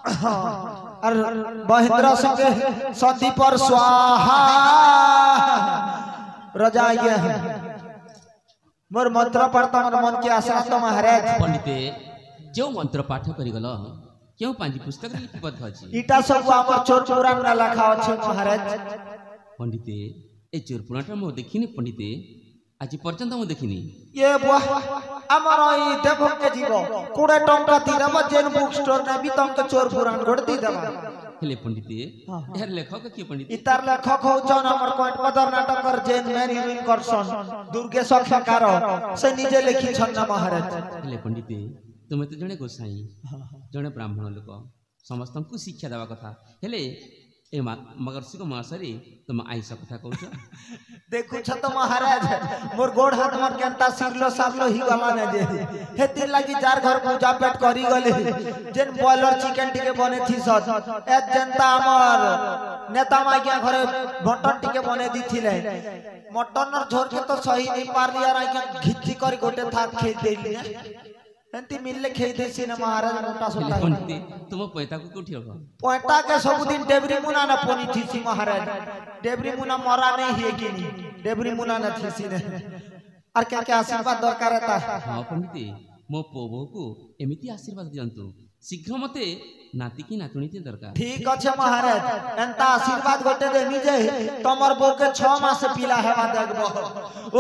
और महेंद्र संगे संधि पर स्वाहा रजाइए मोर मंत्र पढ़ता मोर मन की आशा तो महाराज पंडिते जो मंत्र पाठ करी गलो क्यों पांजी पुस्तक लिपिबद्ध अछि इटा सब हमर चोर पुराण में लिखा अछि महाराज पंडिते ए चोर पुराण मो देखिनी पंडिते आज पर्यंत मो देखिनी ये बुआ हमर ई देखो के जीवो कोड़े टंका दिरब जेन बुक स्टोर ने भी तंक चोर पुराण गोड़ दी देबा हेले पंडिते यार लेखक के पंडित इतार लेखक हो जन हमर कोट पदर नाटक कर जेन मैन हीरोइन करसन दुर्गेश अक्षकार से निजे लिखि छन महाराज हेले पंडिते तुमे तो जने गोसाई जने ब्राह्मण लोक समस्त को शिक्षा देवा कथा हेले ए मगरसी को मासरी तुम आइसा कथा कहछ देखु छ तो महाराज मोर गोड़ हाथ मोर केनता सिरलो साबलो ही गला ने जे हेति लागि जार घर पूजा पेट करी गले जेन बॉयलर चिकन टिके बने थी सज ए जनता हमर नेता माइया घरे मटन टिके बने दिथिले मटन और झोर के तो सही नहीं पार लिया रा घिच्ची कर गोटे थाक खे देली एंती मिलले खेई देसी न महाराज मोटा सोता पंडिते तुम पैता को कोठी रखो पैता के सब दिन डेबरी मुना न पोनी थीसी महाराज डेबरी मुना मरा नहीं है कि नहीं डेबरी मुना न थीसी ने और क्या क्या आशीर्वाद दरकार रहता हां पंडिते मो पोबो को एमिति आशीर्वाद दियंतु शीघ्र मते नाती की नातुनी ते दरकार ठीक अछि महाराज एंता आशीर्वाद गोटे देमी जे तमर बो के 6 मास पीला हेवा देखबो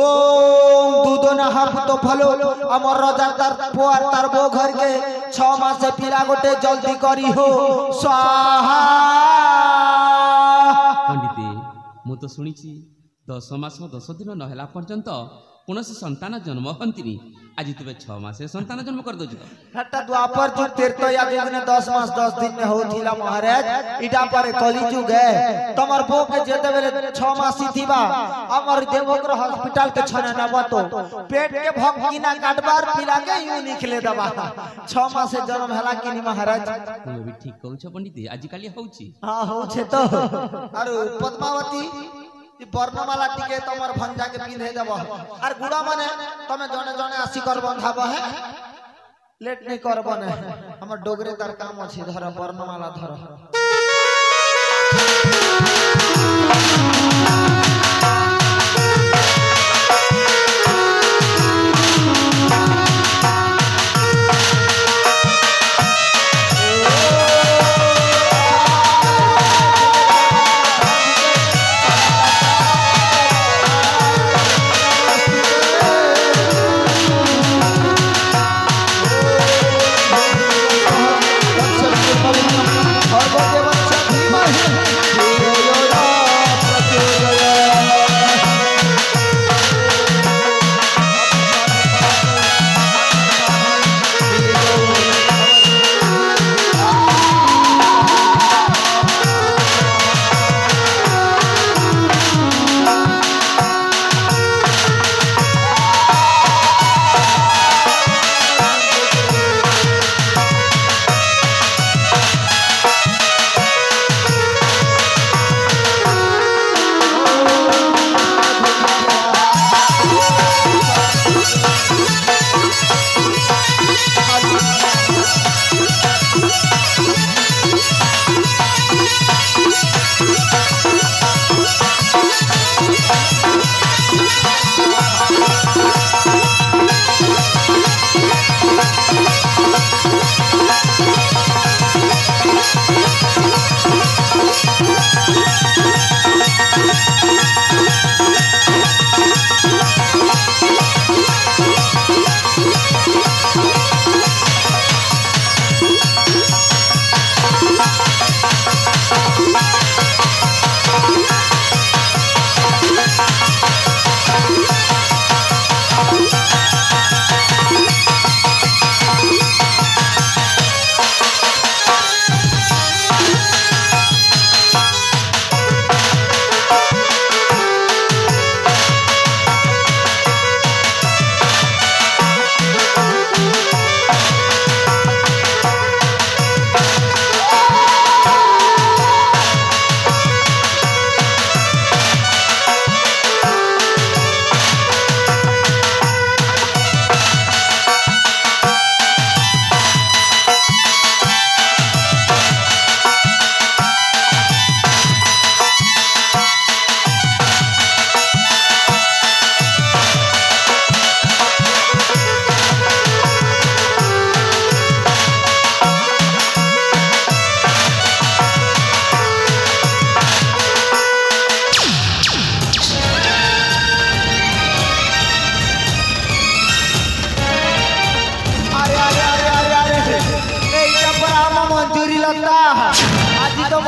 ओम दूधना हफ तो फलो अमर राजा तार पोर तार बो घर के 6 मास पीला गोटे जल्दी करी हो स्वाहा पंडिते मु तो सुनी छी 10 मास 10 दिन न होला पर्यंत कोनोसी संतान जन्म हंतिनी आज तुबे 6 मासे संतान जन्म कर दोछ हटा द्वापर जुग तीर्थ युग ने 10 मास 10 दिन में होथिला महाराज इडा पर कली जुग है तमर बो के जेते बेले 6 मासी थीबा हमर देवोग्र हॉस्पिटल के छने न बतो पेट के भक्कीना काटबार पिला के यू निकले दबा 6 मासे जन्म हला कि नि महाराज तुम भी ठीक कहू छ पंडित आज काली होउची हां हो छे तो अरे पद्मावती वर्णमाला टिके तमर भंजा के पिंधे देब और गुड़ा माने तमे जने जने आसी कर बंधाब है लेट नहीं करब ने हमर डोगरे तार काम अछि धर वर्णमाला धर और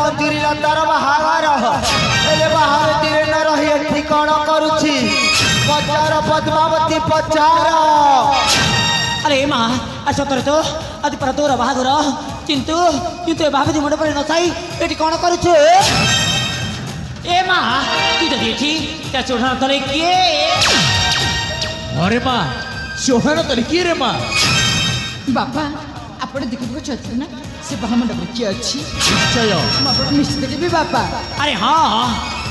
मंजूरी तार बाहागर हेले बाहर तीरे न रही एठी कौन करुछि पचार पद्मावती पचार अरे माँ अच्छा तर तो आदि पर तोर बाहागर किंतु किंतु बाबू मंडप न थाई एटी कौन करुछु ए माँ तू तो देखी त्या चोढ़ा तले किए अरे माँ चोहन तले किए रे माँ बापा आपण देखिबो चाहते ना से बामंडप किए अछि निश्चय बापा निश्चित देबी बापा अरे हाँ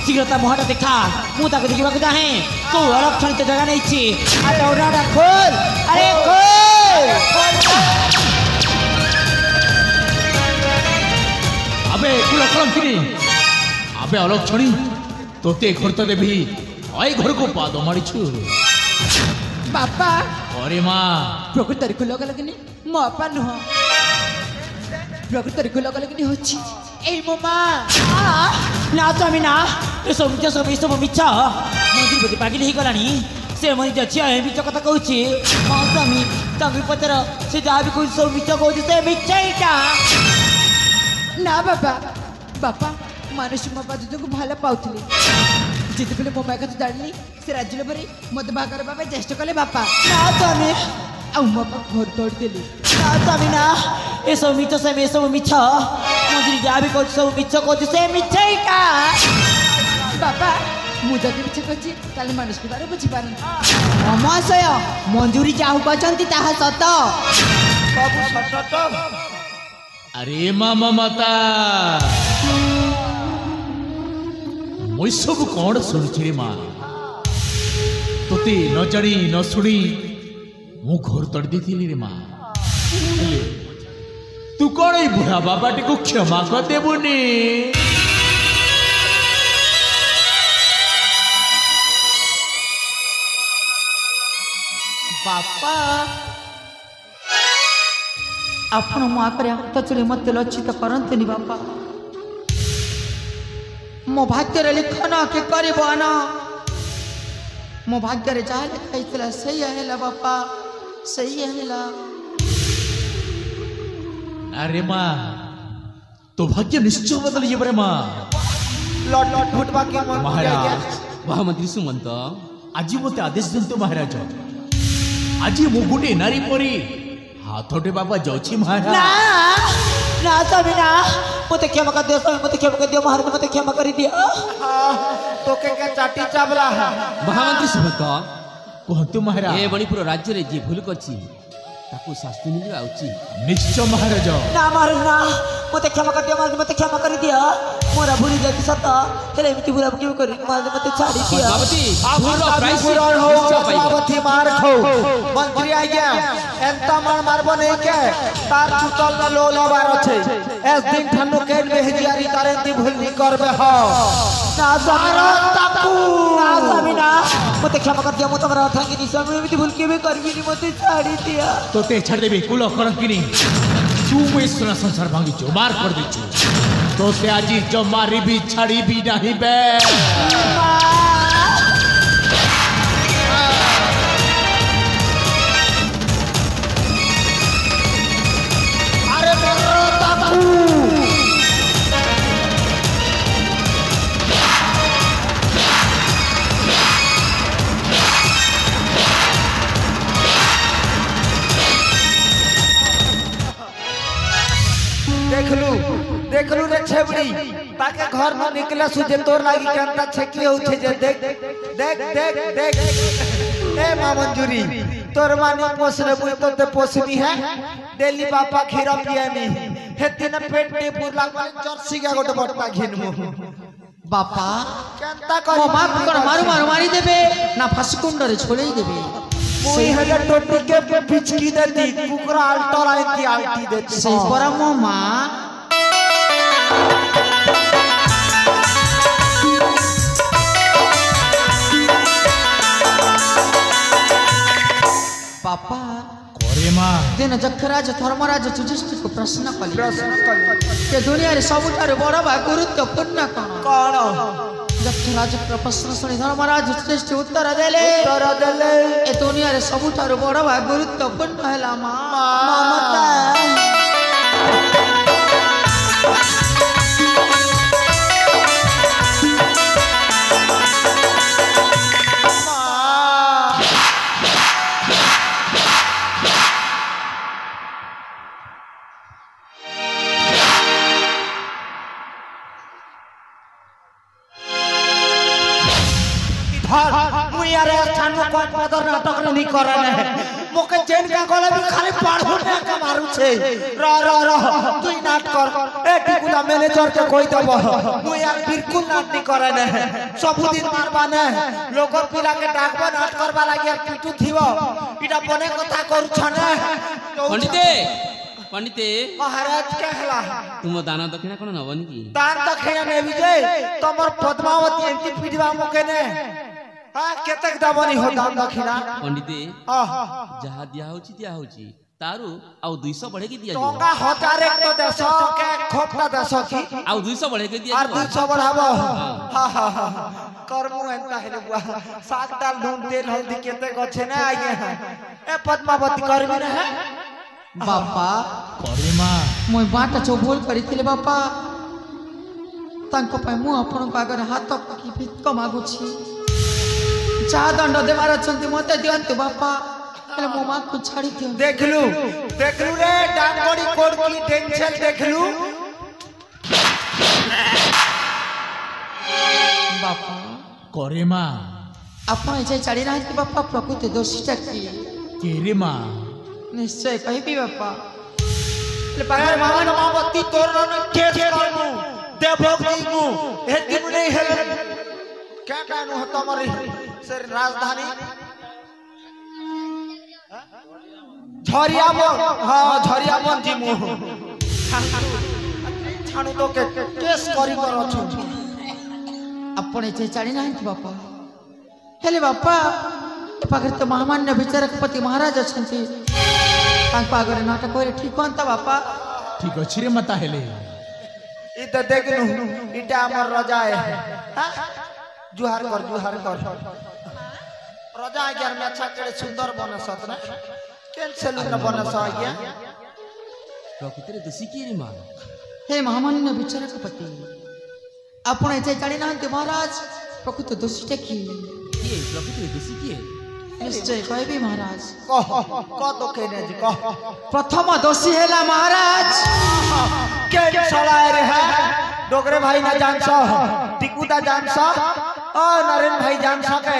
शीघ्रता मुहटा देखा मु ताको देखिबा को चाहे तो अलग क्षणित जगह नहीं छी अरे ओडाडा खोल अरे खोल अबे कुल कलंकिनी अबे अलग छणी तोते घर तो देबी आई घर को पाद मारिछु बापा अरे माँ प्रकृति को लगा लगनी मो अपा नुह प्रकृति को लगा लगनी होछि ए मो मां ना स्वामी ना ये सब मिछा मंदिर बोली पागिल ही गलानी से मंदिर छिया है मिछ कथा कहूची हां स्वामी तभी पतर से जहाँ भी कोई सब मिछ कहूची से मिछ एटा ना बापा बापा मानुष मो बाजू को भाला पाउथली जिते पले मो बाका तो जानिली से राज्य बरे मत बाकर बाबा चेष्टा कले बापा ना स्वामी आ मो बापा घर तोड़ देली ना स्वामी ना ये सब मिछ से में सब मिछ मंदिर जहाँ भी कोई सब मिछ कहूची से मिछ एटा बापा मु जदि मिछ कहछि ताले मानुष के बारे बुझी पारन अमाशय मंजूरी चाहू कहचंती ताहा सत बाबू सटट अरे मामा माता मुई सब कौन शुणुची रे माँ तोते न जानी न शुणी मु घर तोड़ देती रे माँ तू कौन ये बुढ़ा बाबा टी को क्षमा कर देबुनी बापा आपण मो आकरे हाथ चले मत लक्षित करंतनी बापा मो भाग्य रे लिखन के करबो न मो भाग्य रे जा लिखाइतला सही हैला बापा सही हैला अरे माँ तो भाग्य निश्चय बदल ये बरे माँ लट लट फुटबा के मन महाराज महामंत्री सुमंत आज मत आदेश दिंतु महाराज आज मु गोटे नारी परी हाथोटे बाबा जाउछि महाराज ना स्वामी ना मते क्षमा कर दियो स्वामी मते क्षमा कर दियो महाराज मते क्षमा कर दियो तो के चाटी चावला महामंत्री सुमंत कहतु महाराज ए मणिपुर राज्य रे जे भूल करछि ताकू शास्ति मिलिबा उचित निश्चय महाराज ना महाराज ना मते क्षमा कर दियो महाराज मते क्षमा कर दियो मोरा भूली जाती सत तेरे मिटी बुरा क्यों करी महाराज मते छाड़ी दियो बाबती पूरा प्राइस पूरा हो निश्चय पाइबो बाबती मार खो मंत्री आ गया एंता मार मारबो नहीं के तार चुतल न लो लबार छै एस दिन ठन्नो के बेहजियारी करंती भूल नहीं करबे हो ना स्वामी ना ना स्वामी ना मते क्षमा कर दियो मते हमरा थाकी नि स्वामी मिटी भूल के भी करबी नि मते छाड़ी दियो तोते छाड़ देबे कुल कलंकिनी तू में सुना संसार भांगी जो मार कर दीछु तोते आज जो मारी भी छाड़ी भी नहीं बे अरे मेरे बाबू देख लू रे छेबड़ी ताके घर में निकला सुजे तोर लागी कंता छेकी होछे जे देख देख देख देख ए मां मंजूरी तोर माने पोसले बुई तो ते पोसनी है डेली बापा खीरा पियानी हेती न पेट टे पुरला जर्सी का गोटे बटता घिनमु बापा कंता मो कर बाप कोन मारू मारू मारी देबे ना फासकुंड रे छोड़े देबे मुई हेले टोटी के पिचकी देती कुकरा अल्टर आई की आल्टी देती सही परा मो मां पापा करे माँ दिन जखराज धर्मराज युधिष्ठिर को प्रश्न कले के दुनिया रे सबुठारे बड़ बा गुरुत्वपूर्ण कौन जखराज प्रश्न सुनी धर्मराज युधिष्ठिर उत्तर देले ए दुनिया रे सबुठारे बड़ बा गुरुत्वपूर्ण हैला ममता धर मु यार स्थान में कोन पदर नाटक नहीं करे ने मोके चैन का गले भी खाली पढ़ू ने का मारू छे र तू नाट कर ए टिकुला मैनेजर के कोई दब मु यार बिल्कुल नाट नहीं करे ने सब दिन मारबा ने लोकर पिला के डाकबा नाट करबा लागि पिटू थिवो इटा बने कथा करू छने पंडिते महाराज कहला तुम दान दक्षिणा कोन नबनी की दान दक्षिणा ने विजय तमर पद्मावती एंती पिडवा मोके ने हां केतक दबनी हो दान दक्षिणा पंडिते जहा दिया होची तारु आउ 200 बढ़े के दिया टका हजार एक तो देसो के खोपटा देसो की आउ 200 बढ़े के दिया और 200 बढ़ाबो हां करमु एंता हेले बुआ साग दाल नून तेल हल्दी केते गछे ने आगे ए पद्मावती करबी ने है बापा करे मां মই बाटा चोबोल करिथिले बापा तांको पय मु आपण पागर हाथ की भिक मागुछि जा दंड देवार छंती मते दियंतु बापा हेले मो मां को छाड़ी दियो देखलु रे डांगड़ी कोड की टेंशन देखलु बापा करे मां आपण जे छाड़ी रहती बापा प्रकृति दोषीटा की केरे मां निश्चय कहबी बापा ले पागर पद्मावती तोर न केस करमु देवभोग दीमु हे दिन नहीं हेले क्या कानू हो तमरी से राजधानी झरियाबन हां झरियाबन जीमु छाणु तो के केस करी कर अछु आपण जे छाड़ी रहती बापा हेले बापा ए पागर तो महामान्य विचारकपति महाराज अछंती तांको आगर नाटक करे ठीक कोनता बापा ठीक अछि रे माता हेले इ त देखनु इटा हमर राजा है जुहार कर राजा आज्ञा में अच्छा करे सुंदर बनसत ना कैंसिल न बनस आज्ञा प्रकृति रे दोषी की रे मां हे महामान्य विचारकपति आपण जे जानि नाहंती महाराज प्रकृति दोषीटा की प्रकृति रे दोषी की निश्चय कहबी महाराज कह तो कहने जी कह प्रथम दोषी हैला महाराज के सलाए रे है डोगरे भाई ना जान सा टिकुदा जान सा और नरेन भाई जान सा के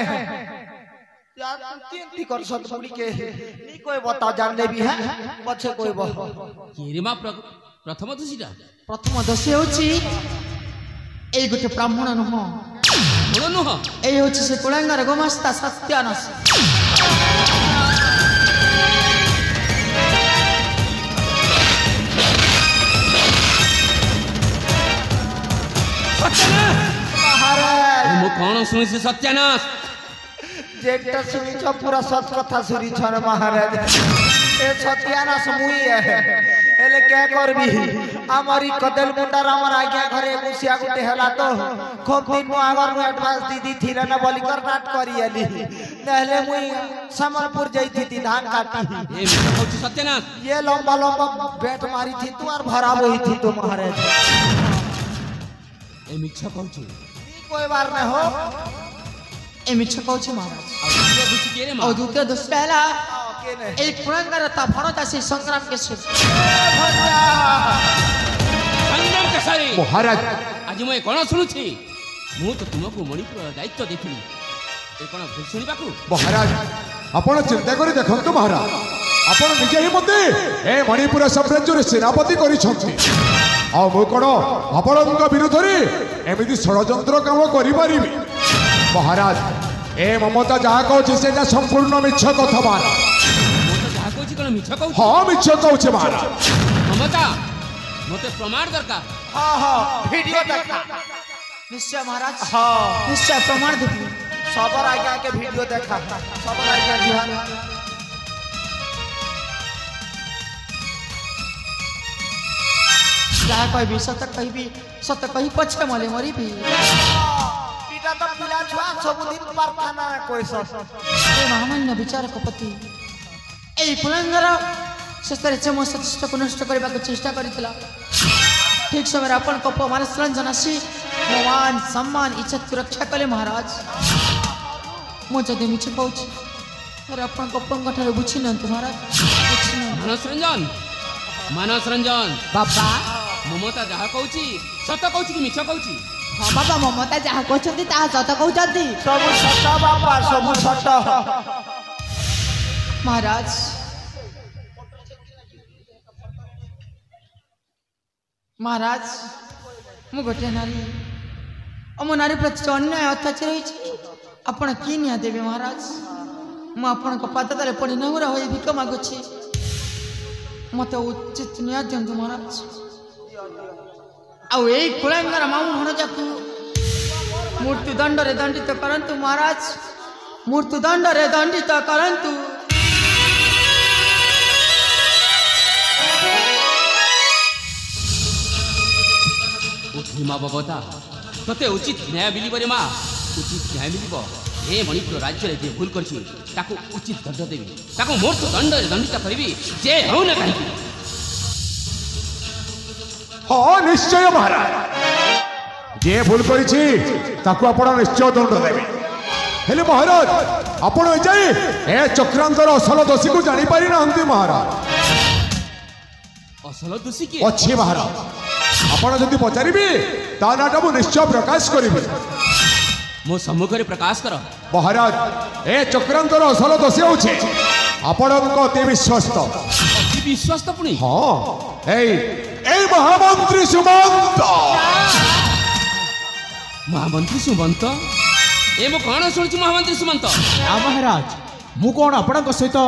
यार तीन ती कर सतपुरी के नी कोई बता जान ले भी है पछे कोई बह केरे मां प्रथम दोषीटा प्रथम दोषी होची ए गोटे ब्राह्मण नहो ए होची से कुळंगार गोमास्ता सत्यानस मु कोन सुनि से सत्यानाश जेटा सुनी छ पूरा सत कथा सुनी छ रे महाराज ए सत्यानाश मुई है एले क्या करबी हमारी कदल मुंडार हमर आज्ञा घरे मुसिया गुटे हला तो खूब दिन मु आगर में एडवांस दीदी थिले ना बोली कर नाट करी आली नहले मुई समरपुर जई थी धान काटी ए कहू सत्यानाश ये लंबा लंबा बैठ मारी थी तू और भरा वही थी तो महाराज ए मिच्छा कहू कोई बार न हो ए मिच्छा कहू छ महाराज और दोषी केरे मां और दूसरा दोष पहला के ने एक कुळंगार ता भरतासी संग्राम के से संग्राम के सारी महाराज आज मैं कोन सुनुछि मु तो तुमको मणिपुर दायित्व देखिली ए कोन भूल सुनि बाकू महाराज आपण चिंता करी देखंतु महाराज आपण निजे ही मते ए मणिपुर साम्राज्य रे सेनापति करी छथि आ मु कोन आपणक विरुद्ध रे एमिति षडयंत्र काम करि परिबी महाराज ए ममता जहा कहछि सेटा संपूर्ण मिछ कथा मान मु तो जा कहछि कोन मिछ कहू हां मिछ कहछि महाराज ममता मते प्रमाण दरकार हां हां वीडियो देखा निश्चय महाराज हां निश्चय प्रमाण देबी सबर आज्ञा के वीडियो देखा सबर आज्ञा बिहार जा कहबी सत कही पछे मले मरीबी इटा तो पिला छुआ सब दिन प्रार्थना कोई सब ए महामान्य विचारकपति ए कुळंगार शेषरे चम सतिष्ठ को नष्ट करबा को चेष्टा करितला ठीक समय अपन कप मानस रंजन आसी मान सम्मान इज्जत की रक्षा कले महाराज मो जदि मिछ कहूछि अरे अपन कपन गठारे बुझि नंत महाराज मानस रंजन बाबा ममता जहा कहूछि सत कहूछि कि मिछ कहूछि ହଁ ବାବା ମମତା ଯାହା କହୁଛନ୍ତି ତାହା ସତ କହୁଛନ୍ତି। ସବୁ ସତ ବାପା ସବୁ ସତ। ମହାରାଜ ମହାରାଜ ମୁଁ ଗୋଟିଏ ନାରୀ ମୋ ନାରୀ ପ୍ରତି ଅନ୍ୟାୟ ଅତ୍ୟାଚାର ହୋଇଛି ଆପଣ କି ନିଆ ଦେବେ ମହାରାଜ। ମୁଁ ଆପଣଙ୍କ ପାଦ ତଳେ ପଡ଼ି ନମ୍ର ହୋଇ ଭିକ ମାଗୁଛି ମୋତେ ଉଚିତ ନ୍ୟାୟ ଦିଅନ୍ତୁ ମହାରାଜ। ଆଉ ଏଇ କୁଳାଙ୍ଗର ମାମୁ ଭଣଜାକୁ ମୃତ୍ୟୁଦଣ୍ଡରେ ଦଣ୍ଡିତ କରନ୍ତୁ ମହାରାଜ ମୃତ୍ୟୁଦଣ୍ଡରେ ଦଣ୍ଡିତ କରନ୍ତୁ। ମା ବବତା ତତେ ଉଚିତ ନ୍ୟାୟ ମିଳିବ ରେ ମା ଉଚିତ ନ୍ୟାୟ ମିଳିବ। ଏ ମଣିପୁର ରାଜ୍ୟରେ ଯିଏ ଭୁଲ କରିଛି ତାକୁ ଉଚିତ ଦଣ୍ଡ ଦେବି ତାକୁ ମୃତ୍ୟୁ ଦଣ୍ଡରେ ଦଣ୍ଡିତ କରିବି ଯେ ହଉ ନା କାହିଁକି। ହଁ ନିଶ୍ଚୟ ମହାରାଜ ଯିଏ ଭୁଲ କରିଛି ତାକୁ ଆପଣ ନିଶ୍ଚୟ ଦଣ୍ଡ ଦେବେ। ହେଲେ ମହାରାଜ ଆପଣ ଏଯାଏ ଏ ଚକ୍ରାନ୍ତର ଅସଲ ଦୋଷୀକୁ ଜାଣିପାରି ନାହାନ୍ତି ମହାରାଜ। ଅସଲ ଦୋଷୀ କିଏ ଅଛି ମହାରାଜ ଆପଣ ଯଦି ପଚାରିବେ ତା ନାଁଟା ମୁଁ ନିଶ୍ଚୟ ପ୍ରକାଶ କରିବି। ମୋ ସମ୍ମୁଖରେ ପ୍ରକାଶ କର। ମହାରାଜ ଏ ଚକ୍ରାନ୍ତର ଅସଲ ଦୋଷୀ ହେଉଛି ଆପଣଙ୍କ ଅତି ବିଶ୍ୱସ୍ତ ଅତି ବିଶ୍ୱାସ ପୁଣି ହଁ ଏଇ ମହାମନ୍ତ୍ରୀ ସୁମନ୍ତ। ମହାମନ୍ତ୍ରୀ ସୁମନ୍ତ ଏ ମୁଁ କଣ ଶୁଣୁଛି ମହାମନ୍ତ୍ରୀ ସୁମନ୍ତ। ମହାରାଜ ମୁଁ କଣ ଆପଣଙ୍କ ସହିତ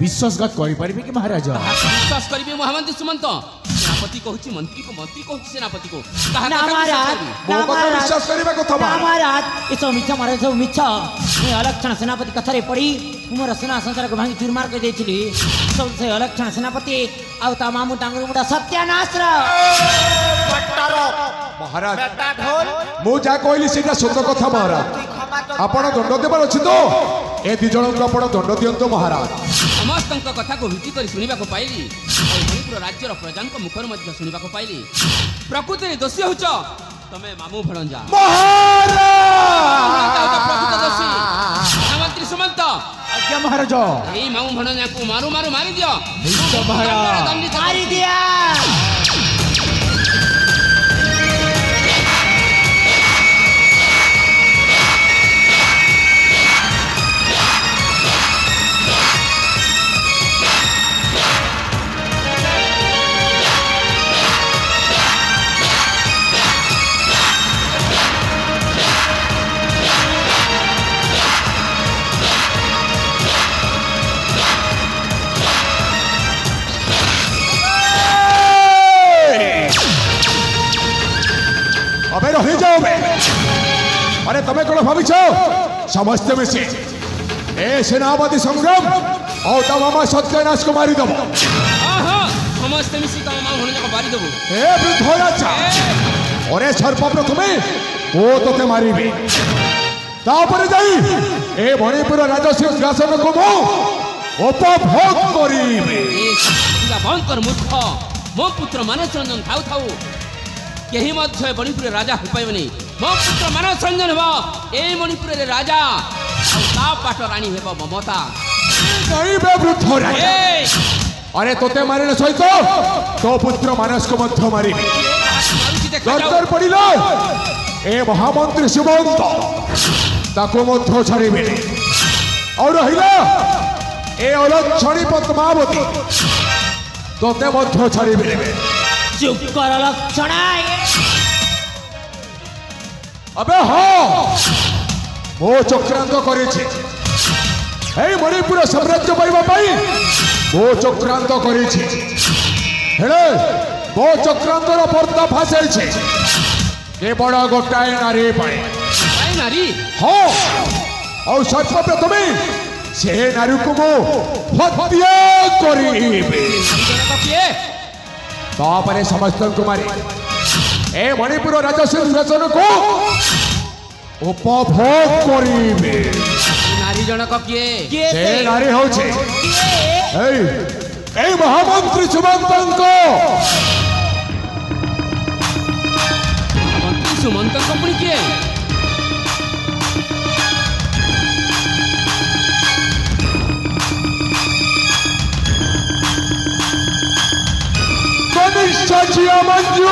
ବିଶ୍ୱାସଘାତ କରିପାରିବି କି ମହାରାଜ। ବିଶ୍ୱାସ କରିବି ମହାମନ୍ତ୍ରୀ ସୁମନ୍ତ। ସେନାପତି କହୁଛି ମନ୍ତ୍ରୀକୁ ମନ୍ତ୍ରୀ କହୁଛି ସେନାପତିକୁ ବିଶ୍ୱାସ କରିବା କଥା ମହାରାଜ ଏସବୁ ମିଛ ମହାରାଜ ସବୁ ମିଛ। ମୁଁ ଅଲକ୍ଷଣ ସେନାପତି କଥାରେ ପଡ଼ି ମୋର ସେନା ସଂସାରକୁ ଭାଙ୍ଗି ଚୁରମାର କରିଦେଇଥିଲି। ସବୁ ସେ ଅଲକ୍ଷଣ ସେନାପତି ଆଉ ତା ମାମୁଁ ତାଙ୍କର ଗୋଟେ ସତ୍ୟାନାଶର। ମହାରାଜ ମୁଁ ଯାହା କହିଲି ସେଇଟା ସତ କଥା ମହାରାଜ। ଆପଣ ଦଣ୍ଡ ଦେବାର ଅଛି ତ ଏ ଦି ଜଣଙ୍କୁ ଆପଣ ଦଣ୍ଡ ଦିଅନ୍ତୁ ମହାରାଜ। ସମସ୍ତଙ୍କ କଥାକୁ ଭିତ୍ତି କରି ଶୁଣିବାକୁ ପାଇଲି ମଣିପୁର ରାଜ୍ୟର ପ୍ରଜାଙ୍କ ମୁଖରୁ ମଧ୍ୟ ଶୁଣିବାକୁ ପାଇଲି ପ୍ରକୃତିରେ ଦୋଷୀ ହେଉଛ ତମେ ମାମୁଁ ଭଣଜା। ପ୍ରକୃତ ଦୋଷୀ ମହାମନ୍ତ୍ରୀ ସୁମନ୍ତ। ଆଜ୍ଞା ମହାରାଜ ଏଇ ମାମୁଁ ଭଣଜାକୁ ମାରୁ ମାରୁ ମାରିଦିଅ। ମାରିଦିଅ अबे रही जाओ बे। अरे तमें कौन भाविछ समस्ते मिसी ए सेनापति संग्राम और ता मामा सत्यनाश को मारी दबो। समस्ते मिसी ता मामा भणजा को मारी दबो। ए वृद्ध राजा अरे सर्प प्रथमे ओ तोते मारिबी तापर जाई ए मणिपुर राजा सिंहासन को मो उपभोग करिबी। ए बंद कर मूर्ख मो पुत्र मानस रंजन थाउ थाउ केही मध्य मणिपुर राजा हो पाइबनी। मो पुत्र मानस रंजन हो ए मणिपुर रे राजा और ता पाट रानी हेबो ममता। नहीं बे वृद्ध राजा अरे तोते मारिले सहित तो पुत्र मानस को मध्य मारी दरकार पड़िला ए महामंत्री सुमंत ताको मध्य छाड़िबे और रहिला ए अलक्षणी पद्मावती तोते मध्य छाड़िबे। चुप कर लक्षण। अबे हाँ मो चक्रांत करेछि ए मणिपुर साम्राज्य पाइबा पाई मो चक्रांत करेछि हेले मो चक्रांतर पर्दाफाश होइछि केवल गोटाए नारी पाए नारी हाँ और सर्वप्रथमे से नारी को मो हत्या करिबे तापरे समस्त कुमारी ए मणिपुर राजा सिंहासन को उपभोग करिबे। नारी जनक किए से नारी होछे ए महामंत्री सुमंतंक। मंत्री सुमंतंक पुणी किए कनिष्ठ झिया मंजू